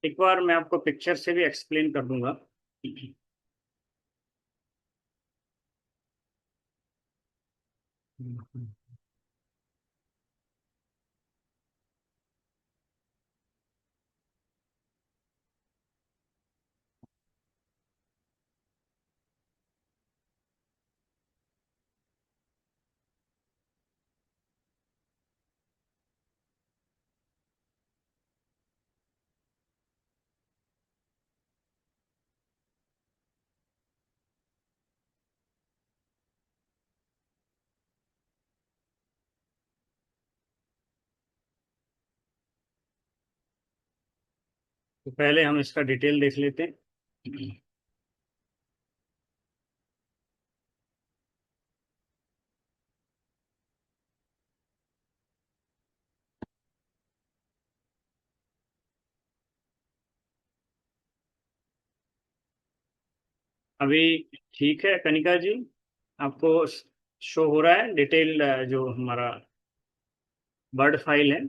एक बार मैं आपको पिक्चर से भी एक्सप्लेन कर दूंगा। तो पहले हम इसका डिटेल देख लेते हैं। अभी ठीक है कनिका जी, आपको शो हो रहा है डिटेल जो हमारा वर्ड फाइल है।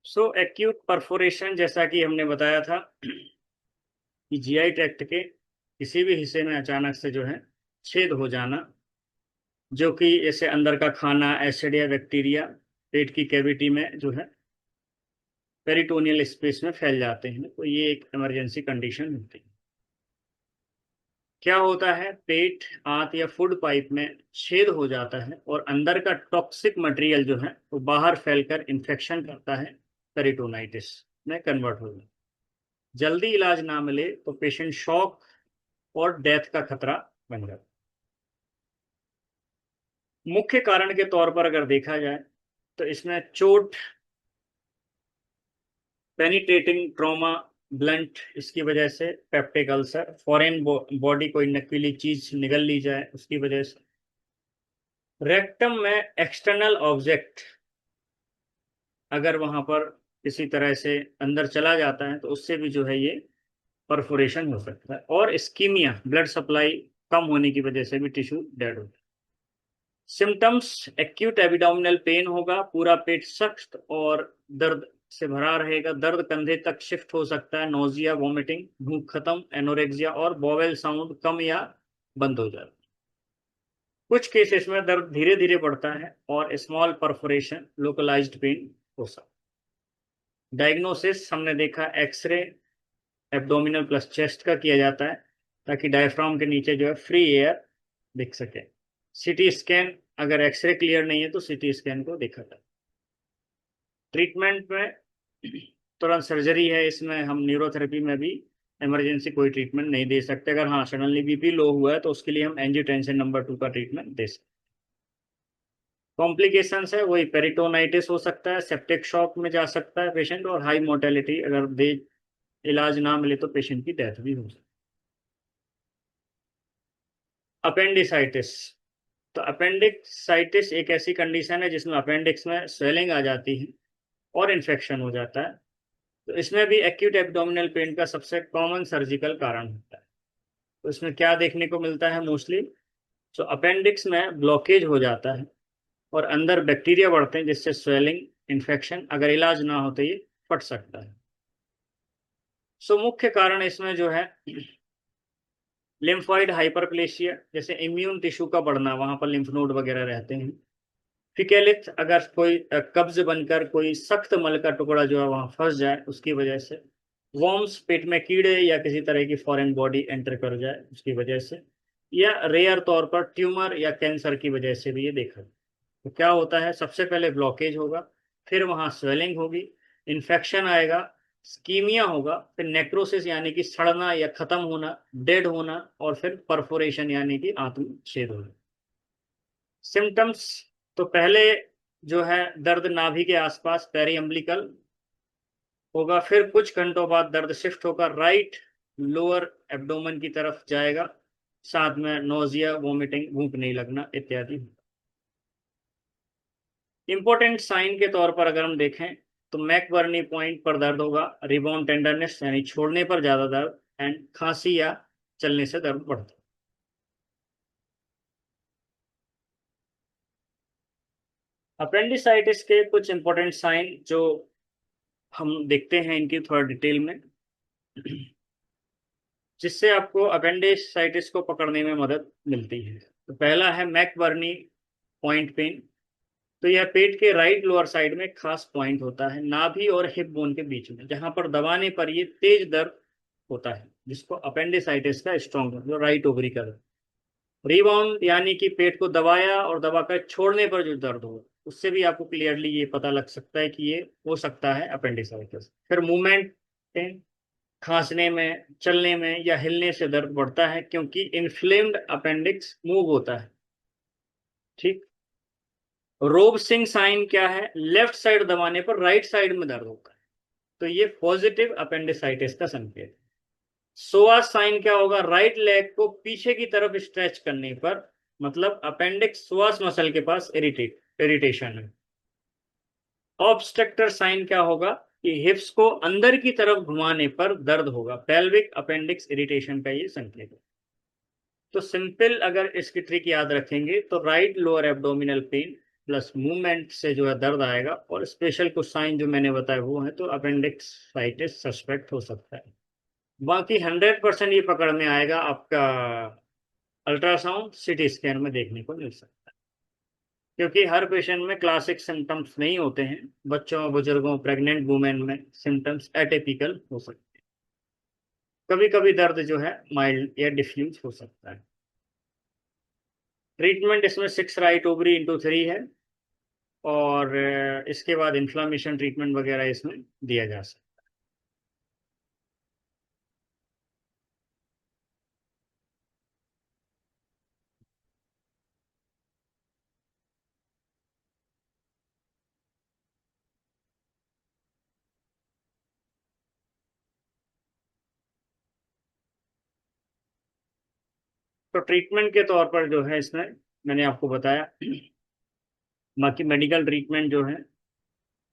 सो एक्यूट परफोरेशन, जैसा कि हमने बताया था कि जीआई ट्रैक्ट के किसी भी हिस्से में अचानक से जो है छेद हो जाना, जो कि ऐसे अंदर का खाना, एसिड या बैक्टीरिया पेट की कैविटी में जो है पेरिटोनियल स्पेस में फैल जाते हैं, तो ये एक इमरजेंसी कंडीशन होती है। क्या होता है, पेट, आंत या फूड पाइप में छेद हो जाता है और अंदर का टॉक्सिक मटेरियल जो है वो बाहर फैलकर इन्फेक्शन करता है, पेरिटोनाइटिस में कन्वर्ट हो जाता है। जल्दी इलाज ना मिले तो पेशेंट शॉक और डेथ का खतरा बन जाता है। मुख्य कारण के तौर पर अगर देखा जाए तो इसमें चोट, पेनिट्रेटिंग ट्रॉमा, ब्लंट इसकी वजह से, पेप्टिक अल्सर, फॉरेन बॉडी कोई नकीली चीज निगल ली जाए उसकी वजह से, रेक्टम में एक्सटर्नल ऑब्जेक्ट अगर वहां पर किसी तरह से अंदर चला जाता है तो उससे भी जो है ये परफोरेशन हो सकता है, और इस्कीमिया, ब्लड सप्लाई कम होने की वजह से भी टिश्यू डेड होता है। सिम्टम्स, एक्यूट एबिडोमिनल पेन होगा, पूरा पेट सख्त और दर्द से भरा रहेगा, दर्द कंधे तक शिफ्ट हो सकता है, नोजिया, वॉमिटिंग, भूख खत्म, एनोरेक्सिया और बॉवेल साउंड कम या बंद हो जाता है। कुछ केसेस में दर्द धीरे धीरे बढ़ता है और स्मॉल परफोरेशन, लोकलाइज्ड पेन हो सकता है। डायग्नोसिस हमने देखा एक्सरे एब्डोमिनल प्लस चेस्ट का किया जाता है, ताकि डायफ्राम के नीचे जो है फ्री एयर दिख सके। सीटी स्कैन, अगर एक्सरे क्लियर नहीं है तो सीटी स्कैन को देखा जाए। ट्रीटमेंट में तुरंत सर्जरी है, इसमें हम न्यूरोथेरेपी में भी इमरजेंसी कोई ट्रीटमेंट नहीं दे सकते। अगर हाँ सडनली बीपी लो हुआ है तो उसके लिए हम एंजियोटेंसिन नंबर 2 का ट्रीटमेंट दे सकते। कॉम्प्लिकेशंस है वही, पेरिटोनाइटिस हो सकता है, सेप्टिक शॉक में जा सकता है पेशेंट, और हाई मोर्टेलिटी, अगर दे इलाज ना मिले तो पेशेंट की डेथ भी हो सकती है। अपेंडिसाइटिस, तो अपेंडिक्साइटिस एक ऐसी कंडीशन है जिसमें अपेंडिक्स में स्वेलिंग आ जाती है और इन्फेक्शन हो जाता है। तो इसमें भी एक्यूट एब्डोमिनल पेन का सबसे कॉमन सर्जिकल कारण होता है। तो इसमें क्या देखने को मिलता है मोस्टली, तो अपेंडिक्स में ब्लॉकेज हो जाता है और अंदर बैक्टीरिया बढ़ते हैं जिससे स्वेलिंग, इन्फेक्शन, अगर इलाज ना हो तो ये फट सकता है। सो मुख्य कारण इसमें जो है लिम्फोइड हाइपरप्लेशिया, जैसे इम्यून टिश्यू का बढ़ना, वहां पर लिम्फ नोड वगैरह रहते हैं। फिकेलित, अगर कोई कब्ज बनकर कोई सख्त मल का टुकड़ा जो है वहां फंस जाए उसकी वजह से। वॉर्म्स, पेट में कीड़े या किसी तरह की फॉरेन बॉडी एंटर कर जाए उसकी वजह से, या रेयर तौर पर ट्यूमर या कैंसर की वजह से भी ये देखा। तो क्या होता है, सबसे पहले ब्लॉकेज होगा, फिर वहां स्वेलिंग होगी, इन्फेक्शन आएगा, स्कीमिया होगा, फिर नेक्रोसिस यानी कि सड़ना या खत्म होना, डेड होना, और फिर परफोरेशन यानी कि आत्म छेद होना। सिम्टम्स, तो पहले जो है दर्द नाभि के आसपास, पेरिअम्बलिकल होगा, फिर कुछ घंटों बाद दर्द शिफ्ट होकर राइट लोअर एब्डोमेन की तरफ जाएगा, साथ में नोजिया, वोमिटिंग, भूख नहीं लगना इत्यादि। इंपॉर्टेंट साइन के तौर पर अगर हम देखें तो मैकबर्नी पॉइंट पर दर्द होगा, रिबाउंड टेंडरनेस यानी छोड़ने पर ज्यादा दर्द, एंड खांसी या चलने से दर्द बढ़ता है। अपेंडिसाइटिस के कुछ इंपॉर्टेंट साइन जो हम देखते हैं इनकी थोड़ा डिटेल में, जिससे आपको अपेंडिसाइटिस को पकड़ने में मदद मिलती है। तो पहला है मैकबर्नी पॉइंट पेन। तो यह पेट के राइट लोअर साइड में खास पॉइंट होता है, नाभि और हिप बोन के बीच में, जहां पर दबाने पर ये तेज दर्द होता है, जिसको अपेंडिसाइटिस का स्ट्रॉन्ग, जो राइट ओवरी का दर्द। रिबाउंड यानी कि पेट को दबाया और दबाकर छोड़ने पर जो दर्द हो, उससे भी आपको क्लियरली ये पता लग सकता है कि ये हो सकता है अपेंडिसाइटिस। फिर मूवमेंट पेन, खांसने में, चलने में या हिलने से दर्द बढ़ता है, क्योंकि इन्फ्लेम्ड अपेंडिक्स मूव होता है। ठीक। रोबसिंग साइन क्या है? लेफ्ट साइड दबाने पर राइट साइड में दर्द होता है, तो ये पॉजिटिव अपेंडिसाइटिस का संकेत है। सोआस साइन क्या होगा? राइट लेग को पीछे की तरफ स्ट्रेच करने पर, मतलब अपेंडिक्स सोआस मसल के पास इरिटेशन है। ऑब्स्ट्रक्टर साइन क्या होगा? कि हिप्स को अंदर की तरफ घुमाने पर दर्द होगा, पेल्विक अपेंडिक्स इरिटेशन का ये संकेत है। तो सिंपल अगर इसकी ट्रिक याद रखेंगे तो right lower abdominal pain plus movement से जो है दर्द आएगा, और स्पेशल कुछ साइन जो मैंने बताया वो है, तो अपेंडिक्साइटिस सस्पेक्ट हो सकता है। बाकी 100% ये पकड़ में आएगा आपका अल्ट्रासाउंड सीटी स्कैन में देखने को मिल सकता है, क्योंकि हर पेशेंट में क्लासिक सिम्टम्स नहीं होते हैं। बच्चों, बुजुर्गों, प्रेग्नेंट वुमेन में सिम्टम्स एटिपिकल हो सकते हैं। कभी कभी दर्द जो है माइल्ड या डिफ्यूज हो सकता है। ट्रीटमेंट इसमें 6 राइट ओवरी इंटू 3 है, और इसके बाद इन्फ्लामेशन ट्रीटमेंट वगैरह इसमें दिया जा सकता है। तो ट्रीटमेंट के तौर पर जो है इसमें मैंने आपको बताया। बाकी मेडिकल ट्रीटमेंट जो है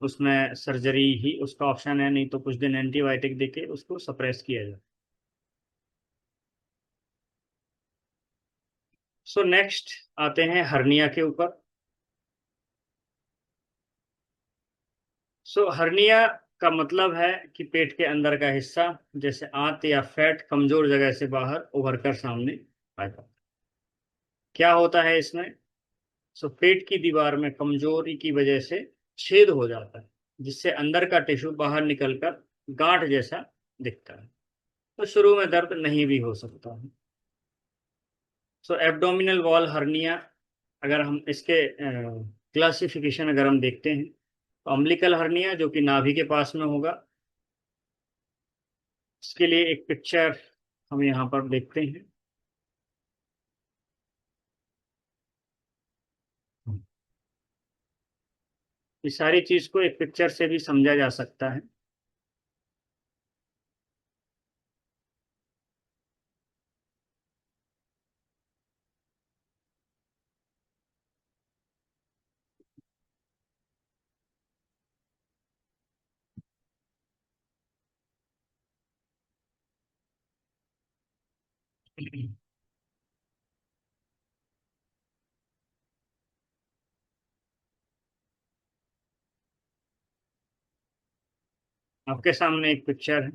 उसमें सर्जरी ही उसका ऑप्शन है, नहीं तो कुछ दिन एंटीबायोटिक देके उसको सप्रेस किया जाए। सो नेक्स्ट आते हैं हर्निया के ऊपर। सो हर्निया का मतलब है कि पेट के अंदर का हिस्सा, जैसे आंत या फैट, कमजोर जगह से बाहर उभर कर सामने आ जाता है। क्या होता है इसमें? सो पेट की दीवार में कमजोरी की वजह से छेद हो जाता है, जिससे अंदर का टिश्यू बाहर निकलकर गांठ जैसा दिखता है। तो शुरू में दर्द नहीं भी हो सकता है। सो एब्डोमिनल वॉल हर्निया, अगर हम इसके क्लासिफिकेशन अगर हम देखते हैं, तो अम्बिलिकल हर्निया जो कि नाभि के पास में होगा, इसके लिए एक पिक्चर हम यहाँ पर देखते हैं। इस सारी चीज को एक पिक्चर से भी समझा जा सकता है। आपके सामने एक पिक्चर है,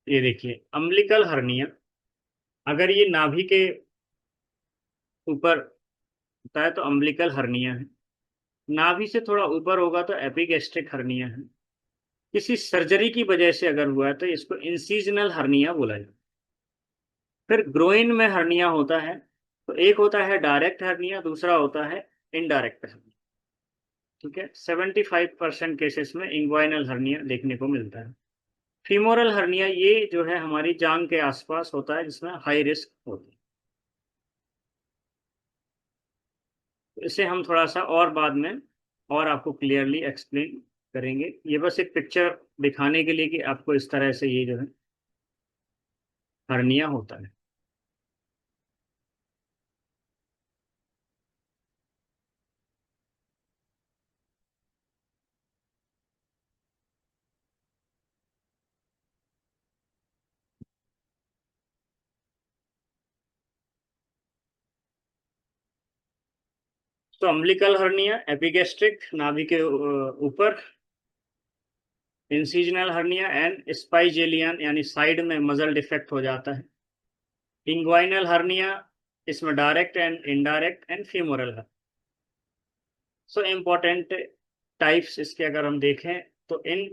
ये देखिए अम्बिलिकल हर्निया। अगर ये नाभि के ऊपर होता है तो अम्बिलिकल हर्निया है, नाभि से थोड़ा ऊपर होगा तो एपिगैस्ट्रिक हर्निया है। किसी सर्जरी की वजह से अगर हुआ है तो इसको इंसीजनल हर्निया बोला जाता है। फिर ग्रोइन में हर्निया होता है, तो एक होता है डायरेक्ट हर्निया, दूसरा होता है इनडायरेक्ट हर्निया। ठीक है, 75% केसेस में इंग्वाइनल हर्निया देखने को मिलता है। फीमोरल हर्निया ये जो है हमारी जांग के आसपास होता है, जिसमें हाई रिस्क होती है। तो इसे हम थोड़ा सा और बाद में और आपको क्लियरली एक्सप्लेन करेंगे। ये बस एक पिक्चर दिखाने के लिए कि आपको इस तरह से ये जो है हर्निया होता है। तो अम्बिलिकल हर्निया, एपिगैस्ट्रिक नाभि के ऊपर, इंसिजनल हर्निया एंड स्पाइजेलियन यानी साइड में मसल डिफेक्ट हो जाता है। इंग्वाइनल हर्निया, इसमें direct and indirect and femoral है। सो इम्पोर्टेंट टाइप्स इसके अगर हम देखें तो इन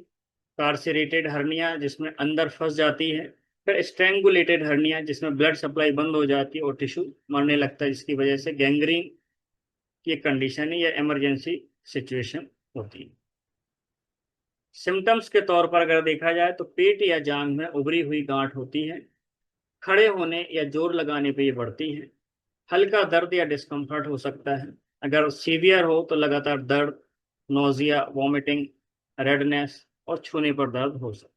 कार्सरेटेड हर्निया जिसमें अंदर फंस जाती है, फिर स्ट्रेंगुलेटेड हर्निया जिसमें ब्लड सप्लाई बंद हो जाती है और टिश्यू मरने लगता है, जिसकी वजह से गैंग्रीन की एक कंडीशन है या इमरजेंसी सिचुएशन होती है। सिम्टम्स के तौर पर अगर देखा जाए तो पेट या जांघ में उभरी हुई गांठ होती है, खड़े होने या जोर लगाने पर ये बढ़ती है, हल्का दर्द या डिस्कम्फर्ट हो सकता है, अगर सीवियर हो तो लगातार दर्द, नोजिया, वॉमिटिंग, रेडनेस और छूने पर दर्द हो सकता है।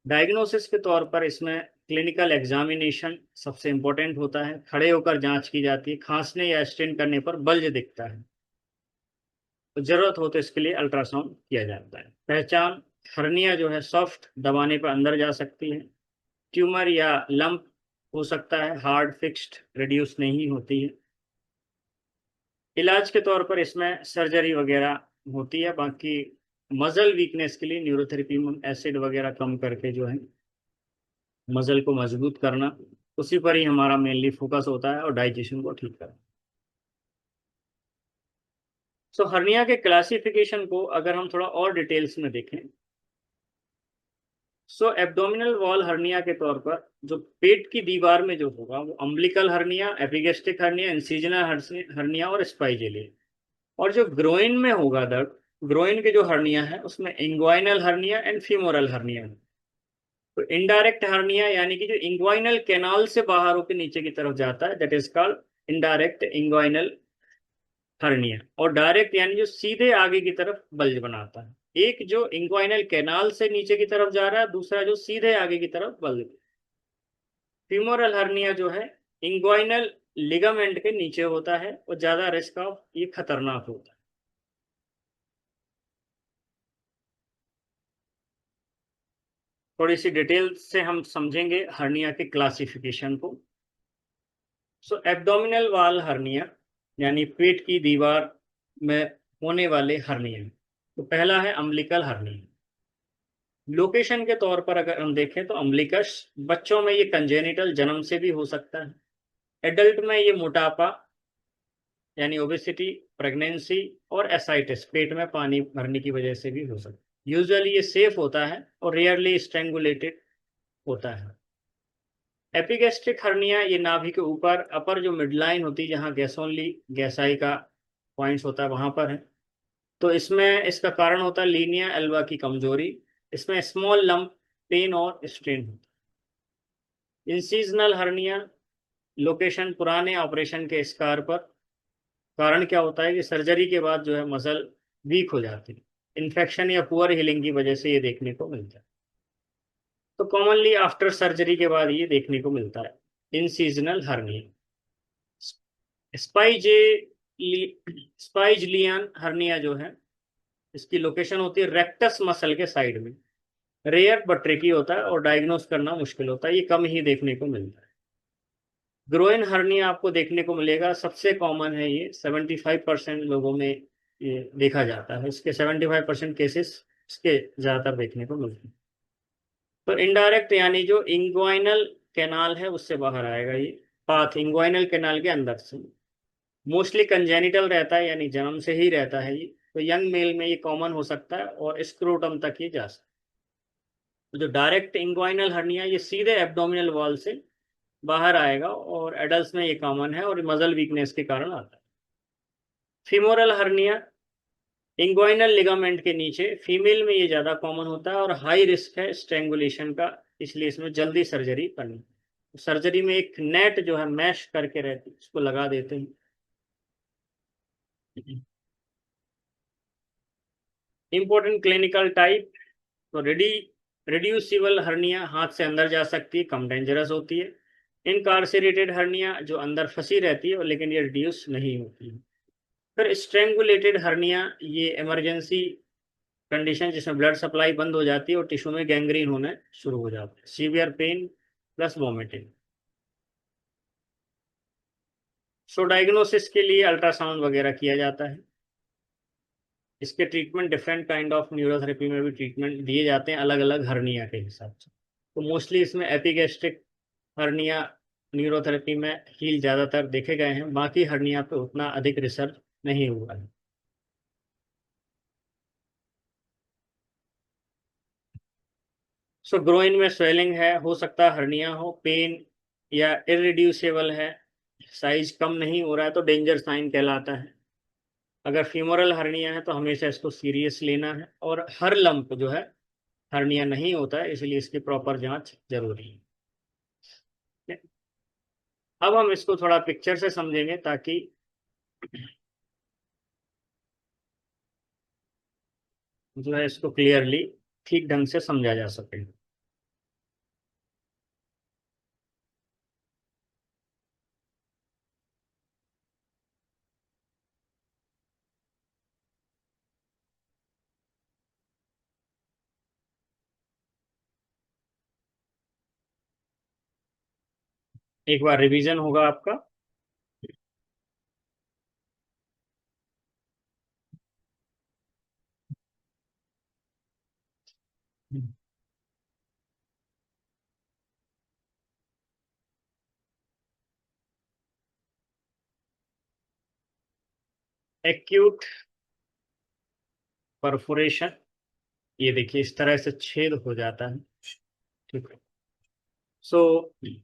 डायग्नोसिस के तौर पर इसमें क्लिनिकल एग्जामिनेशन सबसे इंपॉर्टेंट होता है, खड़े होकर जांच की जाती है, खांसने या स्टेन करने पर बल्ज दिखता है तो जरूरत हो तो इसके लिए अल्ट्रासाउंड किया जाता है। पहचान, हर्निया जो है सॉफ्ट, दबाने पर अंदर जा सकती है, ट्यूमर या लंप हो सकता है, हार्ड फिक्स्ड रिड्यूस नहीं होती है। इलाज के तौर पर इसमें सर्जरी वगैरह होती है, बाकी मसल वीकनेस के लिए न्यूरोथेरेपी में एसिड वगैरह कम करके जो है मसल को मजबूत करना, उसी पर ही हमारा मेनली फोकस होता है और डाइजेशन को ठीक करना। सो हर्निया के क्लासिफिकेशन को अगर हम थोड़ा और डिटेल्स में देखें, सो एब्डोमिनल वॉल हर्निया के तौर पर जो पेट की दीवार में जो होगा वो umbilical hernia, epigastric hernia, incisional hernia और स्पाइजेलिया। और जो ग्रोइन में होगा दर्द, ग्रोइन के जो हर्निया है उसमें inguinal hernia and femoral hernia है। तो इनडायरेक्ट हर्निया यानी कि जो इंग्वाइनल कैनाल से बाहर होकर नीचे की तरफ जाता है, that is called indirect inguinal hernia. और डायरेक्ट यानी जो सीधे आगे की तरफ बल्ज बनाता है, एक जो इंग्वाइनल कैनाल से नीचे की तरफ जा रहा है, दूसरा जो सीधे आगे की तरफ बल्ज। फीमोरल हर्निया जो है इंग्वाइनल लिगामेंट के नीचे होता है और ज्यादा रिस्क ऑफ ये खतरनाक होता है। थोड़ी सी डिटेल से हम समझेंगे हर्निया के क्लासिफिकेशन को। सो एब्डोमिनल वाल हर्निया यानी पेट की दीवार में होने वाले हर्निया, तो पहला है अम्बिलिकल हर्निया। लोकेशन के तौर पर अगर हम देखें तो अम्बिलिकस, बच्चों में ये कंजेनिटल जन्म से भी हो सकता है, एडल्ट में ये मोटापा यानी ओबेसिटी, प्रेगनेंसी और एसाइटिस, पेट में पानी भरने की वजह से भी हो सकता है। यूजुअली ये सेफ होता है और रेयरली स्ट्रेंगुलेटेड होता है। एपिगैस्ट्रिक हर्निया ये नाभि के ऊपर अपर जो मिडलाइन होती है, जहाँ गैसोनली गैसाई का पॉइंट्स होता है वहां पर है। तो इसमें इसका कारण होता है लीनिया एल्वा की कमजोरी, इसमें स्मॉल लंप, पेन और स्ट्रेन होता है। इंसिजनल हर्निया, लोकेशन पुराने ऑपरेशन के स्कार पर, कारण क्या होता है कि सर्जरी के बाद जो है मसल वीक हो जाती है, इन्फेक्शन या पुअर हीलिंग की वजह से ये देखने को मिलता है। तो कॉमनली आफ्टर सर्जरी के बाद ये देखने को मिलता है इंसिजनल हर्निया। स्पाइजे स्पाइजलियन हर्निया जो है, इसकी लोकेशन होती है रेक्टस मसल के साइड में, रेयर बट ट्रिकी होता है और डायग्नोस करना मुश्किल होता है, ये कम ही देखने को मिलता है। ग्रोइन हर्निया आपको देखने को मिलेगा, सबसे कॉमन है ये, 75% लोगों में ये देखा जाता है, इसके 75% केसेस इसके ज्यादातर देखने को मिलते हैं। तो इनडायरेक्ट यानी जो इंग्वाइनल कैनाल है उससे बाहर आएगा ये पाथ, इंग्वाइनल कैनाल के अंदर से, मोस्टली कंजेनिटल रहता है यानी जन्म से ही रहता है ये। तो यंग मेल में ये कॉमन हो सकता है और स्क्रोटम तक ये जा सकता है। तो जो डायरेक्ट इंग्वाइनल हर्निया ये सीधे एब्डोमिनल वॉल से बाहर आएगा और एडल्ट में ये कॉमन है और मसल वीकनेस के कारण आता है। फीमोरल हर्निया इंग्वाइनल लिगामेंट के नीचे, फीमेल में ये ज्यादा कॉमन होता है और हाई रिस्क है स्ट्रेंगुलेशन का, इसलिए इसमें जल्दी सर्जरी करनी। सर्जरी में एक नेट जो है मैश करके रहती है उसको लगा देते हैं। इंपॉर्टेंट क्लिनिकल टाइप, तो रिड्यूसिबल हर्निया हाथ से अंदर जा सकती है, कम डेंजरस होती है। इनकार्सेरेटेड हर्निया जो अंदर फंसी रहती है लेकिन ये रिड्यूस नहीं होती है। फिर स्ट्रेंगुलेटेड हर्निया ये इमरजेंसी कंडीशन जिसमें ब्लड सप्लाई बंद हो जाती है और टिश्यू में गैंग्रीन होने शुरू हो जाता है, सीवियर पेन प्लस वॉमिटिंग। सो डायग्नोसिस के लिए अल्ट्रासाउंड वगैरह किया जाता है। इसके treatment different kind of neurotherapy में भी ट्रीटमेंट दिए जाते हैं अलग अलग हर्निया के हिसाब से। तो मोस्टली इसमें एपिगैस्ट्रिक हर्निया न्यूरोथेरेपी में हील ज़्यादातर देखे गए हैं, बाकी हर्निया पे उतना अधिक रिसर्च नहीं हुआ है। सो ग्रोइन में स्वेलिंग है, हो सकता है हर्निया हो, पेन या इरिड्यूसेबल है, साइज कम नहीं हो रहा है तो डेंजर साइन कहलाता है। अगर फीमोरल हर्निया है तो हमेशा इसको सीरियस लेना है, और हर लंप जो है हर्निया नहीं होता है, इसलिए इसकी प्रॉपर जांच जरूरी है। अब हम इसको थोड़ा पिक्चर से समझेंगे ताकि जो है इसको क्लियरली ठीक ढंग से समझा जा सके। एक बार रिवीजन होगा आपका। एक्यूट परफोरेशन, ये देखिए इस तरह से छेद हो जाता है। ठीक है। सो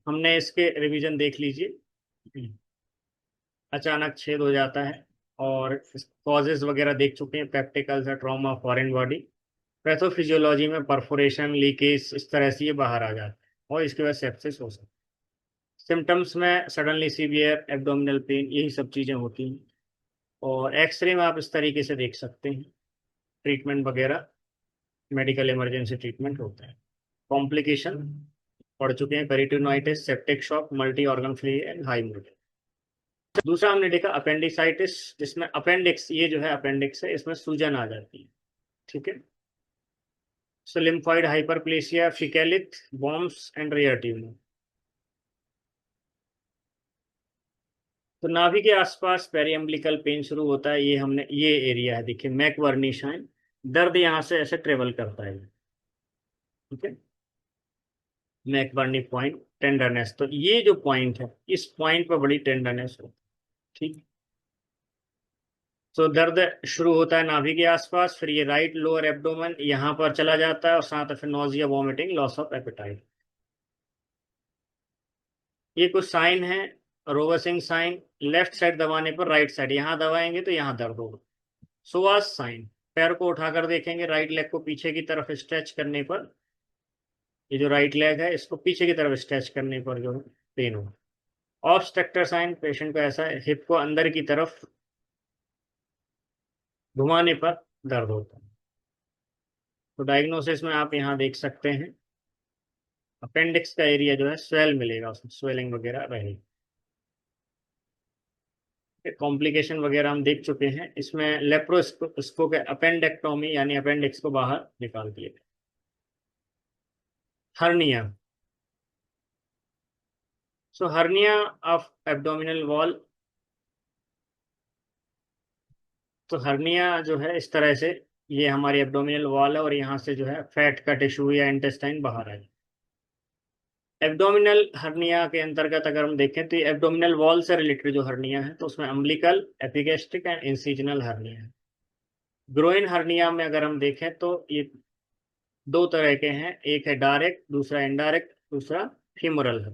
हमने इसके रिवीजन देख लीजिए। अचानक छेद हो जाता है, और कॉजेज वगैरह देख चुके हैं, peptic ulcer, trauma, foreign body. Pathophysiology में परफोरेशन, लीकेज, इस तरह से ये बाहर आ जाता है, और इसके बाद सेप्सिस हो सकता है। सिम्टम्स में सडनली सीवियर एब्डोमिनल पेन, यही सब चीज़ें होती हैं। और एक्सरे में आप इस तरीके से देख सकते हैं। ट्रीटमेंट वगैरह मेडिकल इमरजेंसी ट्रीटमेंट होता है। कॉम्प्लिकेशन पढ़ चुके हैं, peritonitis, septic shock, multi organ failure and high mode. दूसरा हमने देखा अपेंडिसाइटिस, जिसमें अपेंडिक्स, ये जो है अपेंडिक्स है, इसमें सूजन आ जाती है। ठीक है। So lymphoid hyperplasia, fecalith, bombs and rare tumour. तो नाभि के आसपास पेरियम्बलिकल पेन शुरू होता है, ये हमने, ये एरिया है देखिए, मैकवर्नी शाइन। दर्द यहाँ से ऐसे ट्रेवल करता है। ठीक है। मैकबर्नी पॉइंट, टेंडरनेस, तो ये जो पॉइंट है, इस पॉइंट पर बड़ी टेंडरनेस हो। ठीक। तो दर्द शुरू होता है नाभि के आसपास, फिर ये राइट लोअर एब्डोमेन यहाँ पर चला जाता है, और साथ में फिर nausea, vomiting, loss of appetite. ये कुछ साइन है। रोवसिंग साइन, लेफ्ट साइड दबाने पर राइट साइड, यहाँ दबाएंगे तो यहाँ दर्द होगा। सुवास साइन, पैर को उठाकर देखेंगे, राइट लेग को पीछे की तरफ स्ट्रेच करने पर, ये जो राइट लेग है इसको पीछे की तरफ स्ट्रेच करने पर जो है पेन होगा। ऑब्स्ट्रक्टर साइन, पेशेंट को ऐसा हिप को अंदर की तरफ घुमाने पर दर्द होता है। तो डायग्नोसिस में आप यहाँ देख सकते हैं, अपेंडिक्स का एरिया जो है स्वेल मिलेगा, उसमें स्वेलिंग वगैरह रहेगी। कॉम्प्लिकेशन वगैरह हम देख चुके हैं, इसमें लेप्रोस्कोपिक अपेंडेक्टोमी, यानी अपेंडिक्स को बाहर निकाल दिए। Hernia, so hernia of abdominal wall. तो हर्निया जो है इस तरह से, ये हमारी एब्डोमिनल वॉल है, और यहाँ से जो है फैट का टिश्यू या इंटेस्टाइन बाहर है। एब्डोमिनल हर्निया के अंतर्गत अगर हम देखें तो ये एब्डोमिनल वॉल से रिलेटेड जो हर्निया है, तो उसमें umbilical, epigastric and incisional hernia है। ग्रोइन हर्निया में अगर हम देखें तो ये दो तरह के हैं, एक है डायरेक्ट, दूसरा इनडायरेक्ट, दूसरा फीमोरल है।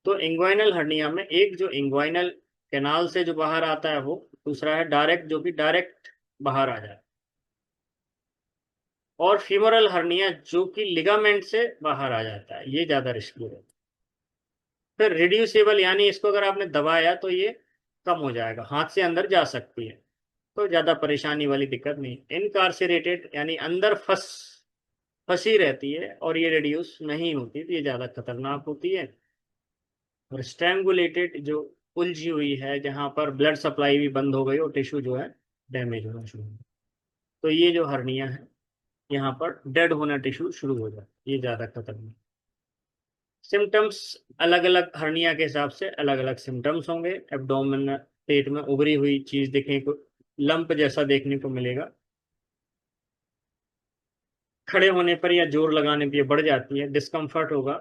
तो इंग्वाइनल हर्निया में एक जो इंग्वाइनल कैनाल से जो बाहर आता है वो, दूसरा है डायरेक्ट, जो कि डायरेक्ट बाहर आ जाए। और फीमोरल हर्निया जो कि लिगामेंट से बाहर आ जाता है, ये ज्यादा रिस्की है। फिर रिड्यूसेबल, यानी इसको अगर आपने दबाया तो ये कम हो जाएगा, हाथ से अंदर जा सकती है, तो ज्यादा परेशानी वाली दिक्कत नहीं। इनकारसेरेटेड, यानी अंदर फंसी रहती है और ये रिड्यूस नहीं होती, तो ये ज्यादा खतरनाक होती है। और स्ट्रैंगुलेटेड, जो उलझी हुई है, जहां पर ब्लड सप्लाई भी बंद हो गई और टिश्यू जो है डैमेज होना शुरू हो, तो ये जो हर्निया है, यहाँ पर डेड होना टिश्यू शुरू हो जाता है, ये ज्यादा खतरनाक। सिम्टम्स अलग अलग हर्निया के हिसाब से अलग अलग सिम्टम्स होंगे। एब्डोमेन, पेट में उभरी हुई चीज देखने को, लंप जैसा देखने को मिलेगा। खड़े होने पर या जोर लगाने पर ये बढ़ जाती है। डिस्कम्फर्ट होगा,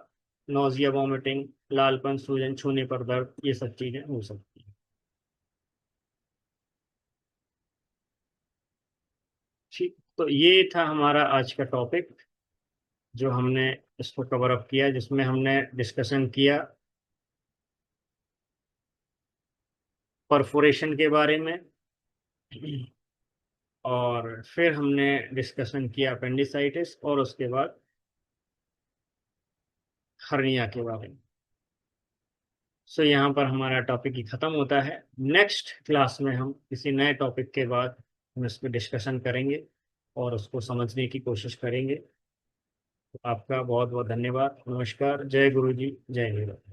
नोजिया, वॉमिटिंग, लालपन, सूजन, छूने पर दर्द, ये सब चीजें हो सकती हैं। ठीक, तो ये था हमारा आज का टॉपिक जो हमने इसको कवर अप किया, जिसमें हमने डिस्कशन किया परफोरेशन के बारे में, और फिर हमने डिस्कशन किया अपेंडिसाइटिस, और उसके बाद हर्निया के बारे में। सो यहाँ पर हमारा टॉपिक ही खत्म होता है। नेक्स्ट क्लास में हम किसी नए टॉपिक के बाद हम इस पर डिस्कशन करेंगे और उसको समझने की कोशिश करेंगे। तो आपका बहुत बहुत धन्यवाद। नमस्कार। जय गुरु जी, जय हिंद।